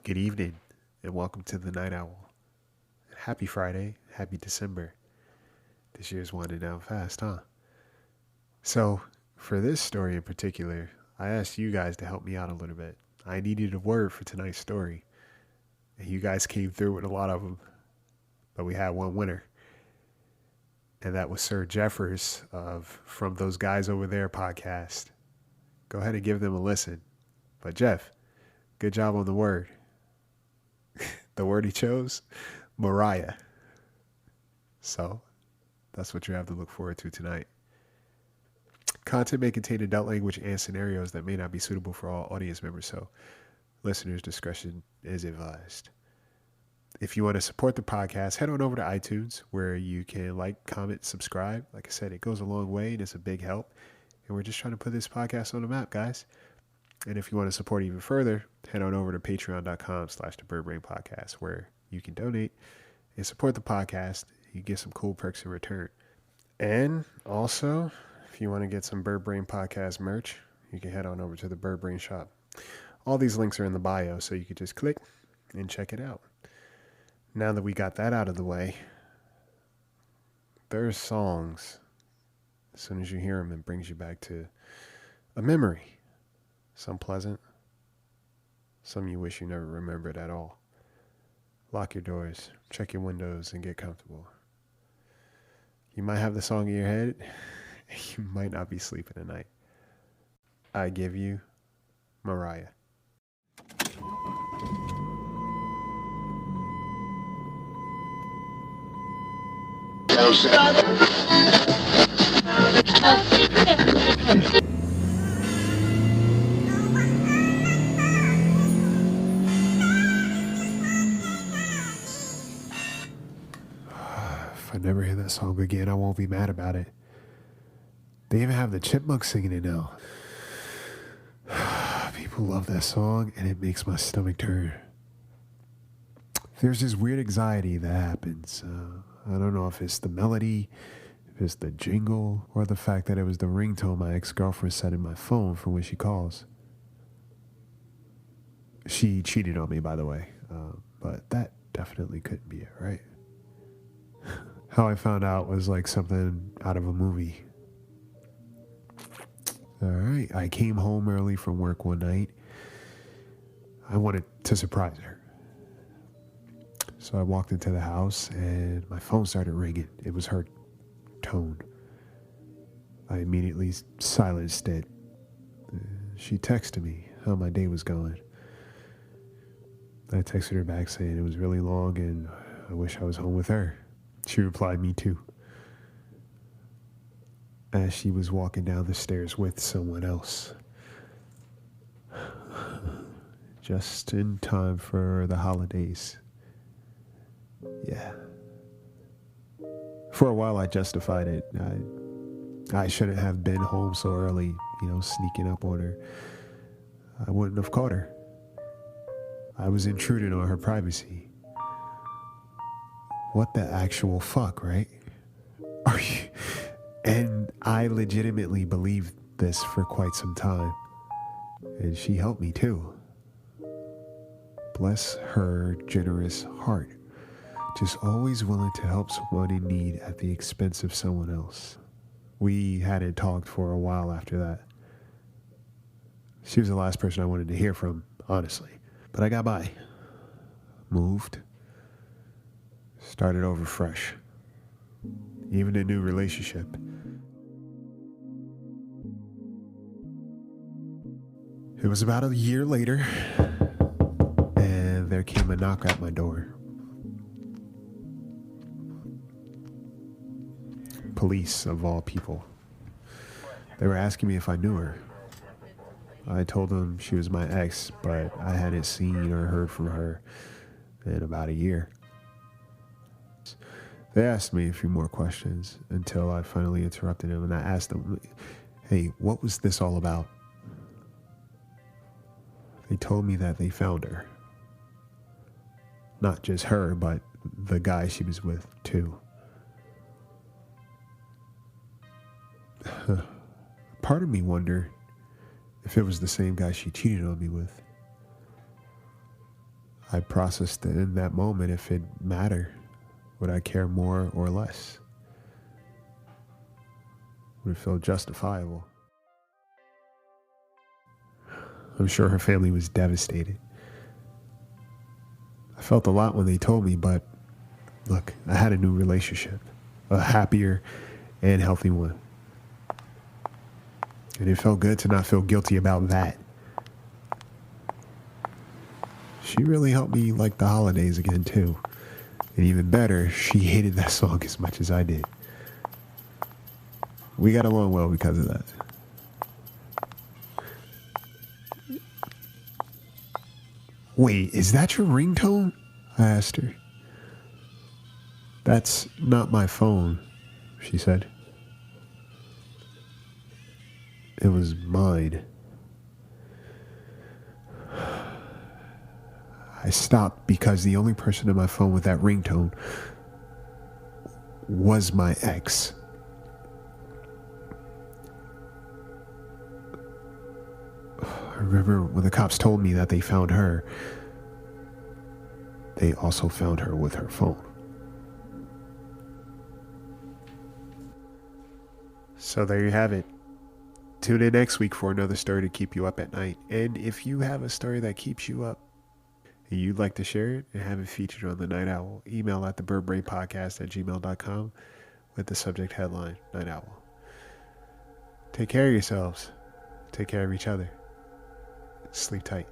Good evening, and welcome to the Night Owl. Happy Friday, happy December. This year's winding down fast, huh? So, for this story in particular, I asked you guys to help me out a little bit. I needed a word for tonight's story, and you guys came through with a lot of them, but we had one winner, and that was Sir Jeffers of From Those Guys Over There podcast. Go ahead and give them a listen. But Jeff, good job on the word. The word he chose, Mariah. So, that's what you have to look forward to tonight. Content may contain adult language and scenarios that may not be suitable for all audience members, so listeners' discretion is advised. If you want to support the podcast, head on over to iTunes where you can like, comment, subscribe. Like I said, it goes a long way and it's a big help. And we're just trying to put this podcast on the map, guys. And if you want to support even further, head on over to patreon.com/thebirdbrainpodcast where you can donate and support the podcast. You get some cool perks in return. And also, if you want to get some Bird Brain Podcast merch, you can head on over to the Bird Brain shop. All these links are in the bio, so you can just click and check it out. Now that we got that out of the way, there's songs. As soon as you hear them, it brings you back to a memory. Some pleasant, some you wish you never remembered at all. Lock your doors, check your windows, and get comfortable. You might have the song in your head, and you might not be sleeping tonight. I give you Mariah. If I never hear that song again, I won't be mad about it. They even have the Chipmunks singing it now. People love that song, and it makes my stomach turn. There's this weird anxiety that happens. I don't know if it's the melody, if it's the jingle, or the fact that it was the ringtone my ex-girlfriend set in my phone for when she calls. She cheated on me, by the way, but that definitely couldn't be it, right? How I found out was like something out of a movie. All right, I came home early from work one night. I wanted to surprise her. So I walked into the house and my phone started ringing. It was her tone. I immediately silenced it. She texted me how my day was going. I texted her back saying it was really long and I wish I was home with her. She replied, me too. As she was walking down the stairs with someone else. Just in time for the holidays. Yeah. For a while I justified it. I shouldn't have been home so early, sneaking up on her. I wouldn't have caught her. I was intruding on her privacy. What the actual fuck, right? Are you? And I legitimately believed this for quite some time. And she helped me too. Bless her generous heart. Just always willing to help someone in need at the expense of someone else. We hadn't talked for a while after that. She was the last person I wanted to hear from, honestly. But I got by. Moved. Started over fresh. Even a new relationship. It was about a year later, and there came a knock at my door. Police, of all people. They were asking me if I knew her. I told them she was my ex, but I hadn't seen or heard from her in about a year. They asked me a few more questions until I finally interrupted them, and I asked them, hey, what was this all about? They told me that they found her. Not just her, but the guy she was with, too. Part of me wondered if it was the same guy she cheated on me with. I processed it in that moment if it mattered. Would I care more or less? Would it feel justifiable? I'm sure her family was devastated. I felt a lot when they told me, but look, I had a new relationship, a happier and healthy one. And it felt good to not feel guilty about that. She really helped me like the holidays again, too. And even better, she hated that song as much as I did. We got along well because of that. Wait, is that your ringtone? I asked her. That's not my phone, she said. It was mine. I stopped because the only person in my phone with that ringtone was my ex. I remember when the cops told me that they found her, they also found her with her phone. So there you have it. Tune in next week for another story to keep you up at night. And if you have a story that keeps you up and you'd like to share it and have it featured on the Night Owl, email at thebirdbrainpodcast@gmail.com with the subject headline, Night Owl. Take care of yourselves. Take care of each other. Sleep tight.